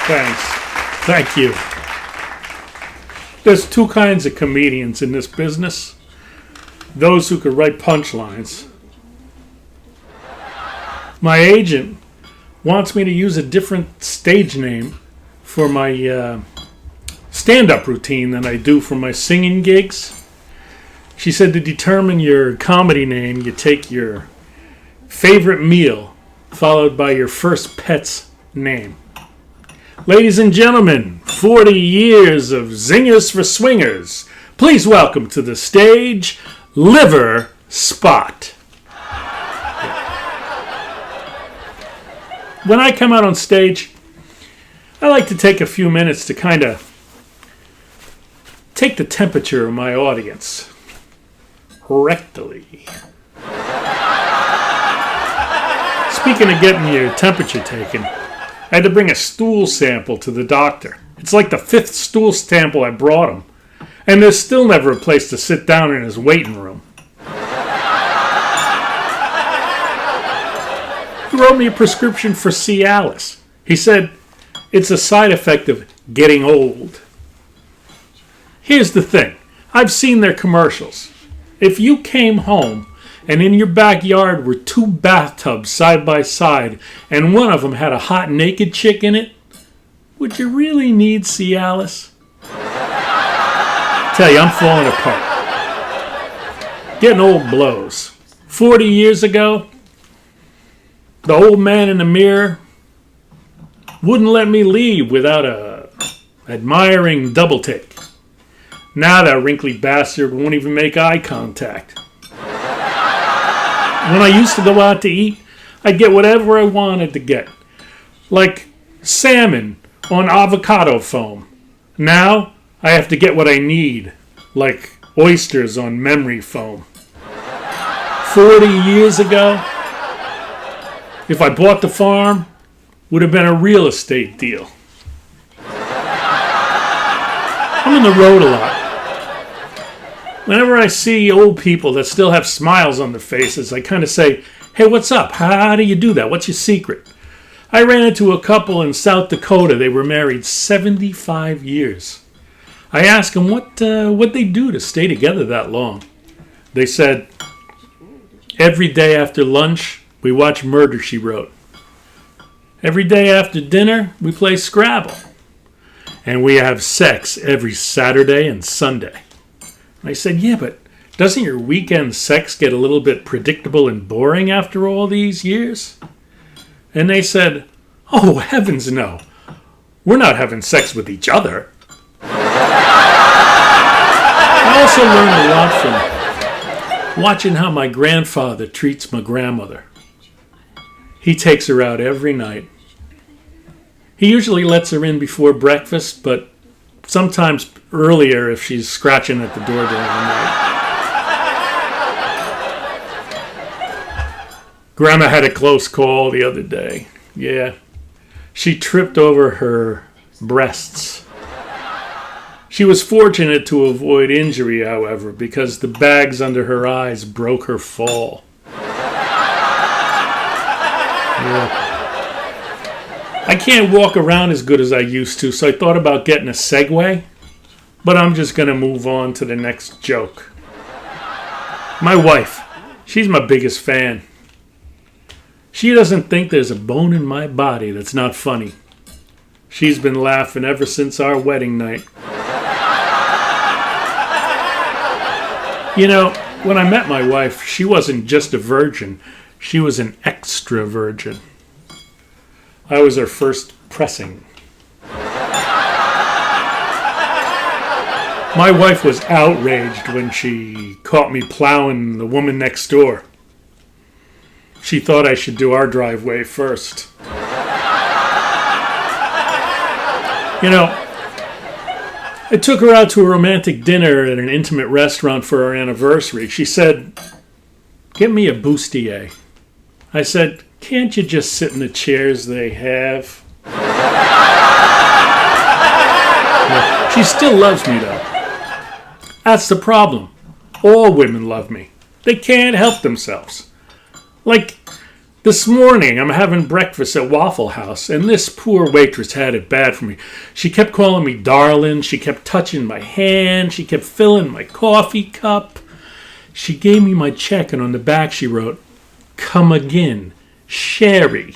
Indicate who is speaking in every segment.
Speaker 1: Thanks. Thank you. There's two kinds of comedians in this business. Those who could write punchlines. My agent wants me to use a different stage name for my stand-up routine than I do for my singing gigs. She said to determine your comedy name, you take your favorite meal followed by your first pet's name. Ladies and gentlemen, 40 years of zingers for swingers. Please welcome to the stage, Liver Spot. When I come out on stage, I like to take a few minutes to kind of take the temperature of my audience. Rectally. Speaking of getting your temperature taken, I had to bring a stool sample to the doctor. It's like the 5th stool sample I brought him. And there's still never a place to sit down in his waiting room. He wrote me a prescription for Cialis. He said, it's a side effect of getting old. Here's the thing. I've seen their commercials. If you came home and in your backyard were 2 bathtubs side by side and one of them had a hot naked chick in it, would you really need Cialis? Tell you, I'm falling apart. Getting old blows. 40 years ago, the old man in the mirror wouldn't let me leave without a admiring double take. Now that wrinkly bastard won't even make eye contact. When I used to go out to eat, I'd get whatever I wanted to get. Like salmon on avocado foam. Now, I have to get what I need. Like oysters on memory foam. 40 years ago, if I bought the farm, would have been a real estate deal. I'm on the road a lot. Whenever I see old people that still have smiles on their faces, I kind of say, hey, what's up? How do you do that? What's your secret? I ran into a couple in South Dakota. They were married 75 years. I asked them what they do to stay together that long. They said, every day after lunch, we watch Murder, She Wrote. Every day after dinner, we play Scrabble. And we have sex every Saturday and Sunday. I said, yeah, but doesn't your weekend sex get a little bit predictable and boring after all these years? And they said, oh, heavens no. We're not having sex with each other. I also learned a lot from watching how my grandfather treats my grandmother. He takes her out every night. He usually lets her in before breakfast, but sometimes earlier if she's scratching at the door during the night. Grandma had a close call the other day. Yeah. She tripped over her breasts. She was fortunate to avoid injury, however, because the bags under her eyes broke her fall. Yeah. I can't walk around as good as I used to, so I thought about getting a Segway. But I'm just going to move on to the next joke. My wife, she's my biggest fan. She doesn't think there's a bone in my body that's not funny. She's been laughing ever since our wedding night. You know, when I met my wife, she wasn't just a virgin. She was an extra virgin. I was her first pressing. My wife was outraged when she caught me plowing the woman next door. She thought I should do our driveway first. You know, I took her out to a romantic dinner at an intimate restaurant for our anniversary. She said, get me a bustier. I said, can't you just sit in the chairs they have? She still loves me, though. That's the problem. All women love me. They can't help themselves. Like, This morning, I'm having breakfast at Waffle House, and this poor waitress had it bad for me. She kept calling me darling. She kept touching my hand. She kept filling my coffee cup. She gave me my check, and on the back she wrote, "Come again, Sherry,"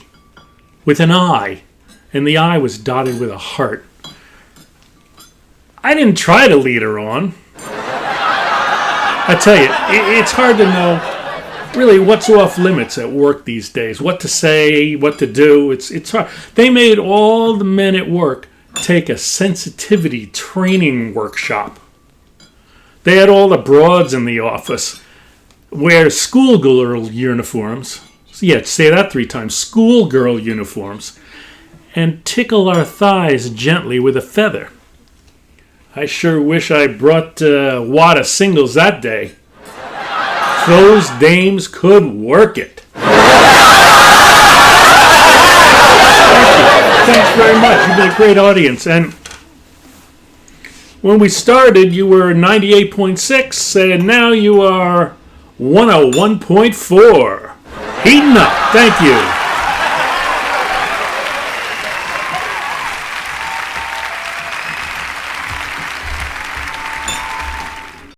Speaker 1: with an I, and the I was dotted with a heart. I didn't try to lead her on. I tell you, it's hard to know really what's off limits at work these days. What to say, what to do. It's hard. They made all the men at work take a sensitivity training workshop. They had all the broads in the office wear schoolgirl uniforms. Yeah, say that 3 times. Schoolgirl uniforms. And tickle our thighs gently with a feather. I sure wish I brought a wad of singles that day. Those dames could work it. Thanks very much. You've been a great audience. And when we started, you were 98.6, and now you are 101.4. Heating up. Thank you.